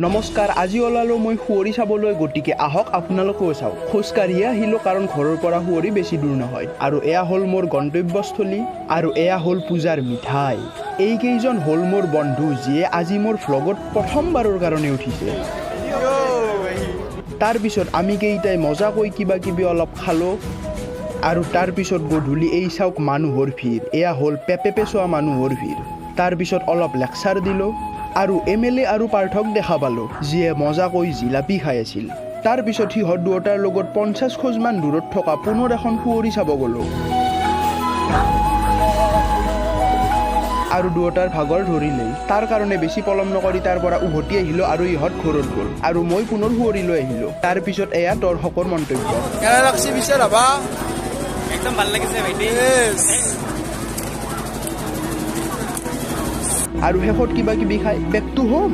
নমস্কাৰ, আজি ওলালো মই শুৱৰী চাবলৈ, গতিকে আহক আপোনালোকেও চাওক। খোজকাঢ়িয়ে আহিলোঁ কাৰণ ঘৰৰ পৰা শুৱৰী বেছি দূৰ নহয়। আৰু এয়া হ'ল মোৰ গন্তব্যস্থলী, আৰু এয়া হ'ল পূজাৰ মিঠাই। এইকেইজন হ'ল মোৰ বন্ধু, যিয়ে আজি মোৰ ভ্লগত প্ৰথমবাৰৰ কাৰণে উঠিছে। তাৰপিছত আমি কেইটাই মজাকৈ কিবা কিবি অলপ খালোঁ, আৰু তাৰপিছত গধূলি এই চাওক মানুহৰ ভিৰ। এয়া হ'ল পেচোৱা মানুহৰ ভিৰ। তাৰপিছত অলপ লেকচাৰ দিলোঁ, আৰু MLA আৰু পাৰ্থক দেখা পালোঁ, যিয়ে মজাকৈ জিলাপি খাই আছিল। তাৰপিছত সিহঁত দুয়োটাৰ লগত 50 খোজমান দূৰত থকা পুনৰ এখন শুৱৰী চাব গ'লোঁ। আৰু দুয়োটাৰ ভাগৰ ধৰিলেই, তাৰ কাৰণে বেছি পলম নকৰি তাৰ পৰা উভতি আহিলোঁ আৰু ইহঁত ঘৰত গ'ল, আৰু মই পুনৰ শুৱৰীলৈ আহিলোঁ। তাৰপিছত এয়া দৰ্শকৰ মন্তব্য। কেনে লাগছে পিছে ৰাভা? একদম ভাল লাগিছে ভাইটি। আৰু শেষত কিবা কিবি খাই বেক টু হোম।